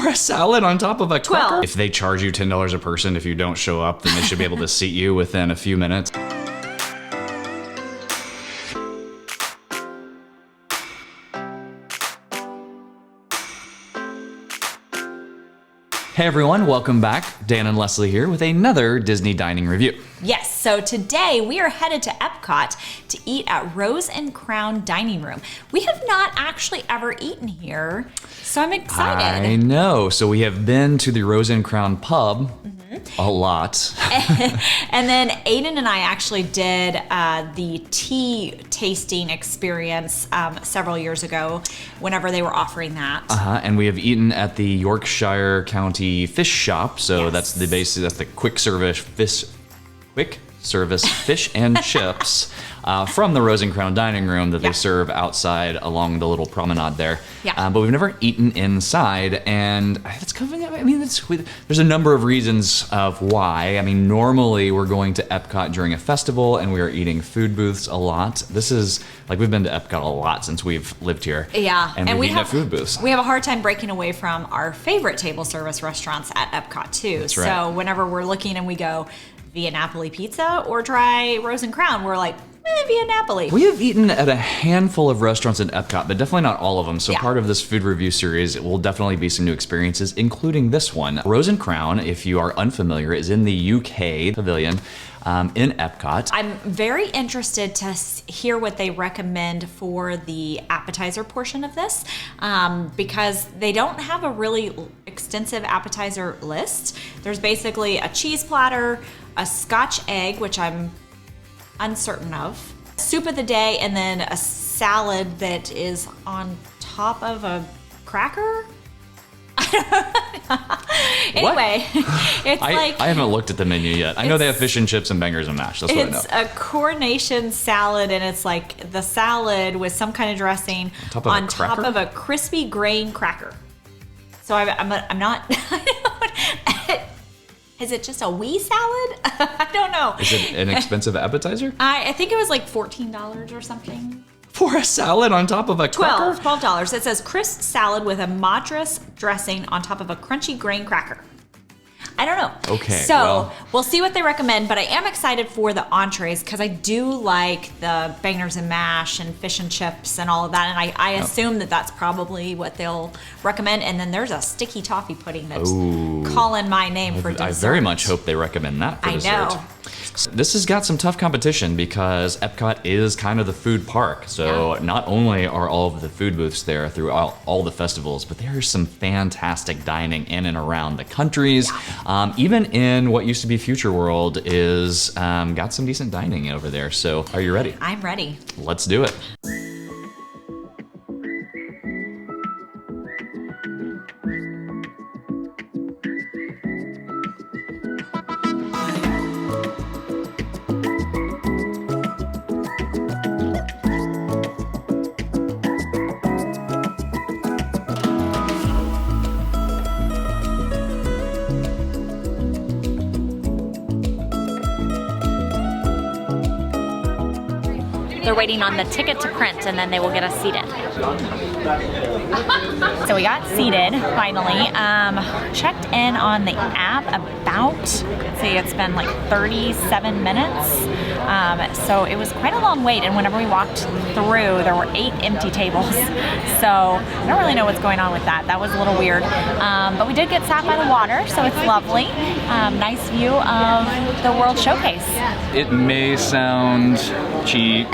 For a salad on top of a cracker? 12. If they charge you $10 a person if you don't show up, then they should be able to seat you within a few minutes. Hey everyone, welcome back. Dan and Leslie here with another Disney dining review. Yes, so today we are headed to Epcot to eat at Rose and Crown Dining Room. We have not actually ever eaten here, so I'm excited. I know. So we have been to the Rose and Crown pub a lot. And then Aiden and I actually did the tea tasting experience several years ago whenever they were offering that. And we have eaten at the Yorkshire County Fish Shop. So Yes. that's the quick service fish and chips from the Rose and Crown Dining Room that they serve outside along the little promenade there. Yeah. But we've never eaten inside, and it's coming. I mean, there's a number of reasons of why. I mean, normally we're going to Epcot during a festival, and we are eating food booths a lot. This is like we've been to Epcot a lot since we've lived here. Yeah, and we've eaten at food booths. We have a hard time breaking away from our favorite table service restaurants at Epcot too. That's right. So whenever we're looking and we go Via Napoli pizza or try Rose and Crown, we're like, Via Napoli. We have eaten at a handful of restaurants in Epcot, but definitely not all of them. So Yeah. part of this food review series will definitely be some new experiences, including this one. Rose and Crown, if you are unfamiliar, is in the UK Pavilion in Epcot. I'm very interested to hear what they recommend for the appetizer portion of this because they don't have a really extensive appetizer list. There's basically a cheese platter, a Scotch egg, which I'm uncertain of, soup of the day, and then a salad that is on top of a cracker. Anyway, it's I haven't looked at the menu yet. I know they have fish and chips and bangers and mash. That's what I know. It's a coronation salad, and it's like the salad with some kind of dressing on top of a crispy grain cracker. So I'm not. Is it just a wee salad? I don't know. Is it an expensive appetizer? I think it was like $14 or something. For a salad on top of a cracker? $12. It says crisp salad with a Madras dressing on top of a crunchy grain cracker. I don't know. Okay, So well, we'll see what they recommend, but I am excited for the entrees because I do like the bangers and mash and fish and chips and all of that. And I assume that that's probably what they'll recommend. And then there's a sticky toffee pudding that's calling my name for dessert. I very much hope they recommend that for dessert. I know. This has got some tough competition because Epcot is kind of the food park. So not only are all of the food booths there through all the festivals, but there's some fantastic dining in and around the countries. Even in what used to be Future World is got some decent dining over there. So are you ready? I'm ready. Let's do it. They're waiting on the ticket to print and then they will get us seated. So we got seated finally. Checked in on the app about, let's see, it's been like 37 minutes. So it was quite a long wait, and whenever we walked through, there were 8 empty tables. So I don't really know what's going on with that. That was a little weird. But we did get sat by the water, so it's lovely. Nice view of the World Showcase. It may sound cheap.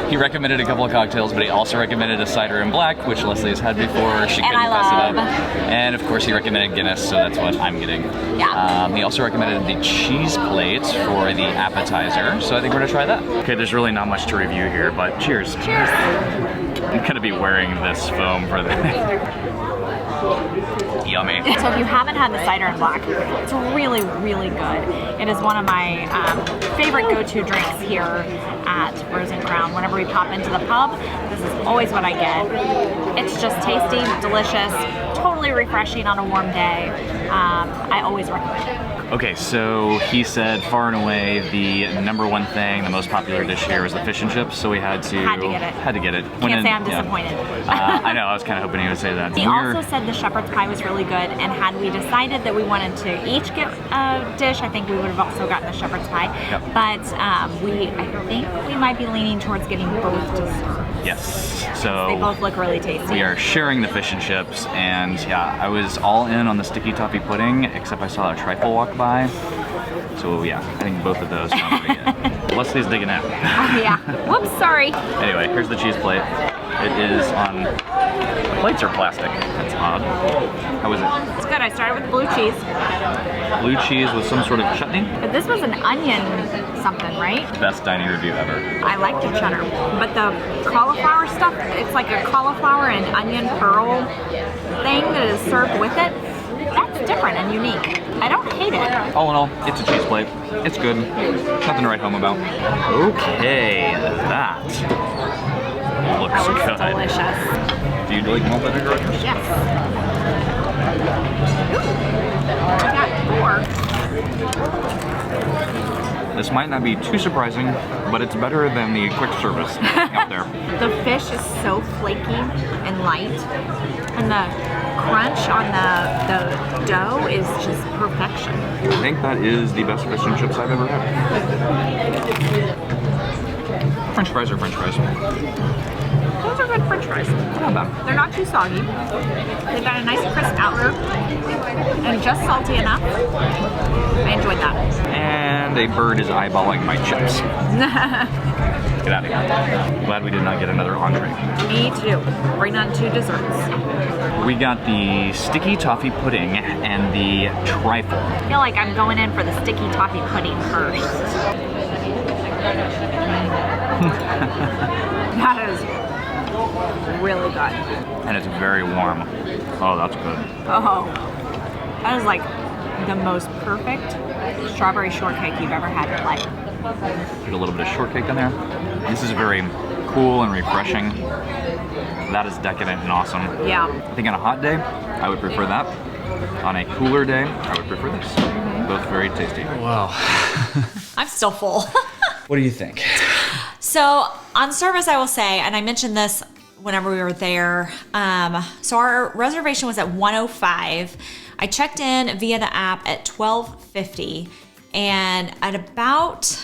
He recommended a couple of cocktails, but he also recommended a cider and black, which Leslie has had before. She couldn't pass it up. And of course, he recommended Guinness, so that's what I'm getting. Yeah. He also recommended the cheese plate for the appetizer, so I think we're gonna try that. Okay, there's really not much to review here, but cheers. Cheers. I'm gonna be wearing this foam for the Yummy. So if you haven't had the cider and black, it's really, really good. It is one of my favorite go-to drinks here at Rose and Crown. Whenever we pop into the pub, this is always what I get. It's just tasty, delicious, totally totally refreshing on a warm day. I always recommend it. Okay, so he said far and away the #1 thing, the most popular dish here was the fish and chips, so we had to get it. Had to get it. Can't say I'm disappointed. I know, I was kind of hoping he would say that. He also said the shepherd's pie was really good, and had we decided that we wanted to each get a dish, I think we would have also gotten the shepherd's pie. Yep. But I think we might be leaning towards getting both to serve. Yes. So they both look really tasty. we are sharing the fish and chips, and yeah, I was all in on the sticky toffee pudding, except I saw a trifle walk by. So yeah, I think both of those sound pretty good. Leslie's digging out. Yeah. Whoops, sorry. Anyway, here's the cheese plate. It is on. The plates are plastic. That's odd. How is it? It's good. I started with blue cheese. Blue cheese with some sort of chutney. But this was an onion something, right? Best dining review ever. I like the cheddar, but the cauliflower stuff, it's like a cauliflower and onion pearl thing that is served with it. That's different and unique. I don't hate it. All in all, it's a cheese plate. It's good. Nothing to write home about. Okay, that looks That looks good. delicious. Do you like malt vinegar? Yes. Ooh. I got 4. This might not be too surprising, but it's better than the quick service out there. The fish is so flaky and light, and the crunch on the dough is just perfection. I think that is the best fish and chips I've ever had. French fries are French fries. Those are good French fries. Not bad. They're not too soggy. They've got a nice crisp outer and just salty enough. I enjoyed that. And a bird is eyeballing my chips. Get out of here. Glad we did not get another entree. Me too. Bring on 2 desserts. We got the sticky toffee pudding and the trifle. I feel like I'm going in for the sticky toffee pudding first. That is really good. And it's very warm. Oh, that's good. Oh, that is like the most perfect strawberry shortcake you've ever had in your life. Put a little bit of shortcake in there. This is very cool and refreshing. That is decadent and awesome. Yeah. I think on a hot day, I would prefer that. On a cooler day, I would prefer this. Both very tasty. Wow. I'm still full. What do you think? So on service, I will say, and I mentioned this whenever we were there. So our reservation was at 1:05. I checked in via the app at 12:50, and at about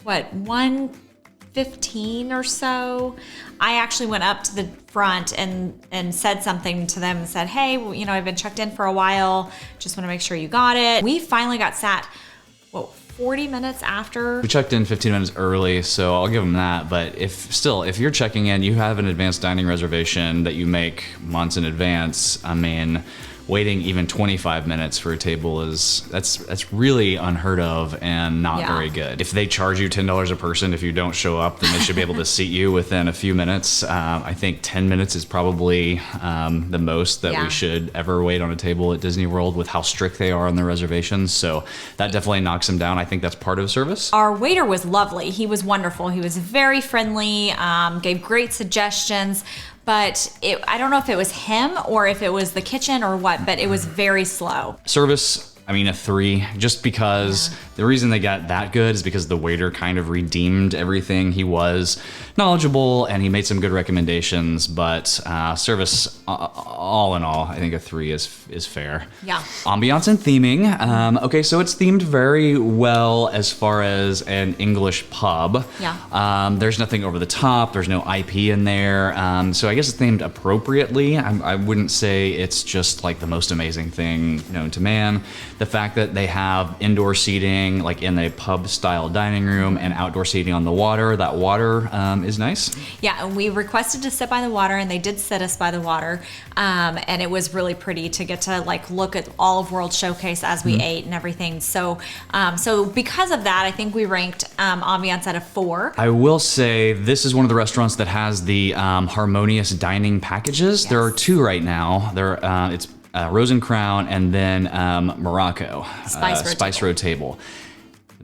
1:15 or so, I actually went up to the front and said something to them and said, hey, you know, I've been checked in for a while. Just want to make sure you got it. We finally got sat, 40 minutes after. We checked in 15 minutes early, so I'll give them that. But if you're checking in, you have an advanced dining reservation that you make months in advance. I mean, waiting even 25 minutes for a table that's really unheard of and not very good. If they charge you $10 a person if you don't show up, then they should be able to seat you within a few minutes. I think 10 minutes is probably the most that we should ever wait on a table at Disney World with how strict they are on their reservations. So that definitely knocks them down. I think that's part of service. Our waiter was lovely. He was wonderful. He was very friendly, gave great suggestions. But I don't know if it was him or if it was the kitchen or what, but it was very slow. Service, I mean, a 3, just because the reason they got that good is because the waiter kind of redeemed everything. He was knowledgeable and he made some good recommendations, but service, all in all, I think a 3 is fair. Yeah. Ambiance and theming. Okay, so it's themed very well as far as an English pub. Yeah. There's nothing over the top. There's no IP in there. So I guess it's themed appropriately. I wouldn't say it's just like the most amazing thing known to man. The fact that they have indoor seating, like in a pub style dining room, and outdoor seating on the water, that water is nice. Yeah, and we requested to sit by the water, and they did sit us by the water. And it was really pretty to get to like look at all of World Showcase as we ate and everything. So, so because of that, I think we ranked ambiance at a 4. I will say this is one of the restaurants that has the harmonious dining packages. Yes. There are 2 right now. It's Rose and Crown, and then Morocco, Spice Road Table.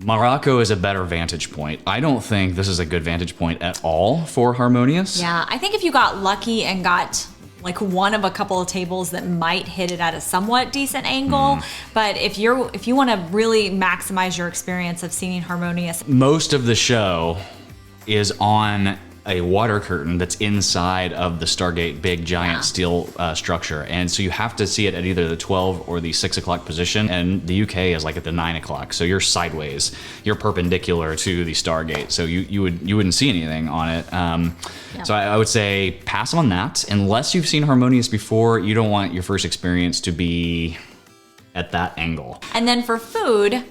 Morocco is a better vantage point. I don't think this is a good vantage point at all for Harmonious. Yeah, I think if you got lucky and got like one of a couple of tables that might hit it at a somewhat decent angle. But if you want to really maximize your experience of seeing Harmonious, most of the show is on a water curtain that's inside of the Stargate big giant steel structure, and so you have to see it at either the 12 or the 6 o'clock position, and the UK is like at the 9 o'clock, so you're sideways, you're perpendicular to the Stargate, so you wouldn't see anything on it. So I would say pass on that unless you've seen Harmonious before. You don't want your first experience to be at that angle. And then for food,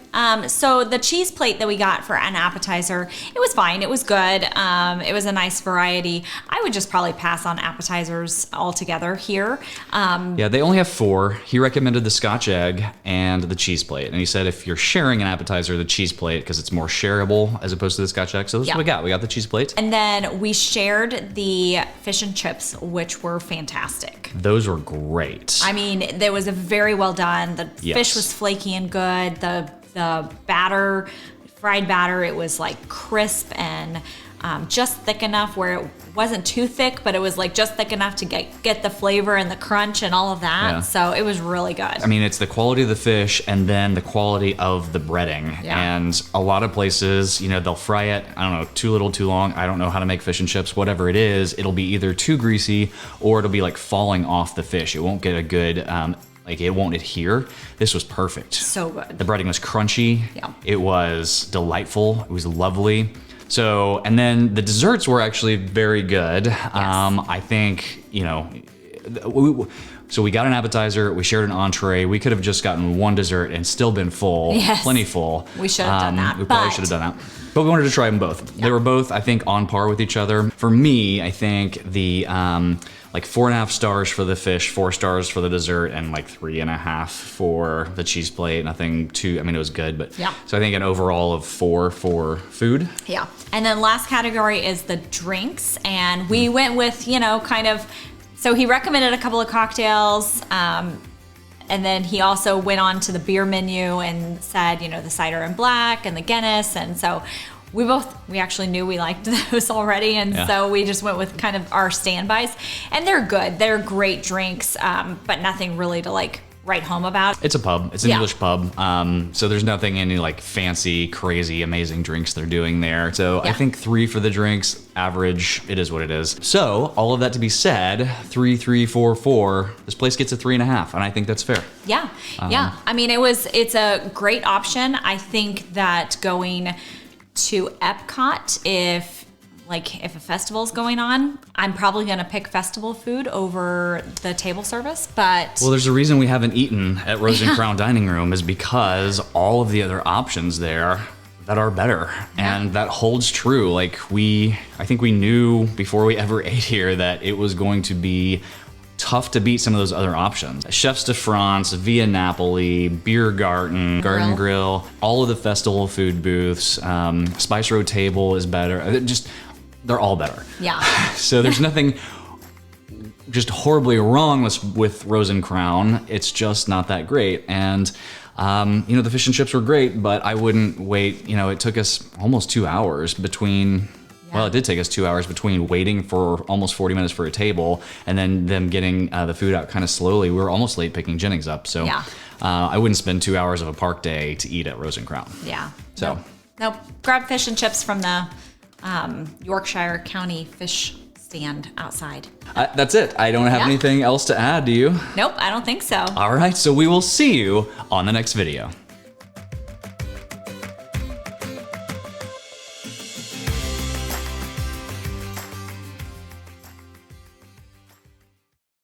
so the cheese plate that we got for an appetizer, it was fine. It was good. It was a nice variety. I would just probably pass on appetizers altogether here. Yeah, they only have 4. He recommended the Scotch egg and the cheese plate. And he said if you're sharing an appetizer, the cheese plate, because it's more shareable as opposed to the Scotch egg. So this is what we got. We got the cheese plate. And then we shared the fish and chips, which were fantastic. Those were great. I mean, there was a very well done. The fish was flaky and good. The batter, fried batter, it was like crisp and just thick enough where it wasn't too thick, but it was like just thick enough to get the flavor and the crunch and all of that. Yeah. So it was really good. I mean, it's the quality of the fish and then the quality of the breading. Yeah. And a lot of places, you know, they'll fry it, I don't know, too little, too long. I don't know how to make fish and chips. Whatever it is, it'll be either too greasy or it'll be like falling off the fish. It won't get a good like it won't adhere. This was perfect. So good. The breading was crunchy. Yeah. It was delightful. It was lovely. So, and then the desserts were actually very good. Yes. I think, you know, so we got an appetizer, we shared an entree. We could have just gotten one dessert and still been full, plenty full. We should have done that. We probably should have done that. But we wanted to try them both. Yeah. They were both, I think, on par with each other. For me, I think the like 4.5 stars for the fish, 4 stars for the dessert, and like 3.5 for the cheese plate. Nothing too, I mean, it was good, but so I think an overall of 4 for food. Yeah. And then last category is the drinks. And we went with, you know, kind of, so he recommended a couple of cocktails. And then he also went on to the beer menu and said, you know, the cider and black and the Guinness. And so we actually knew we liked those already. And so we just went with kind of our standbys. And they're good. They're great drinks, but nothing really to like write home about. It's a pub. It's an English pub. So there's nothing any like fancy, crazy, amazing drinks they're doing there. So I think 3 for the drinks, average. It is what it is. So all of that to be said, 3, 3, 4, 4. This place gets a 3.5, and I think that's fair. Yeah, yeah. I mean, it's a great option. I think that going to Epcot, if a festival's going on, I'm probably gonna pick festival food over the table service, but... Well, there's a reason we haven't eaten at Rose and Crown Dining Room is because all of the other options there that are better, and that holds true. Like I think we knew before we ever ate here that it was going to be tough to beat some of those other options. Chefs de France, Via Napoli, Beer Garden, Garden Grill, all of the festival food booths, Spice Road Table is better. They're all better. Yeah. So there's nothing just horribly wrong with Rose and Crown. It's just not that great. And, you know, the fish and chips were great, but I wouldn't wait. You know, it took us almost 2 hours between, well, it did take us 2 hours between waiting for almost 40 minutes for a table and then them getting the food out kind of slowly. We were almost late picking Jennings up. So I wouldn't spend 2 hours of a park day to eat at Rose and Crown. Yeah. So. Nope. Grab fish and chips from the Yorkshire County fish stand outside. That's it. I don't have anything else to add, do you? Nope, I don't think so. All right, so we will see you on the next video.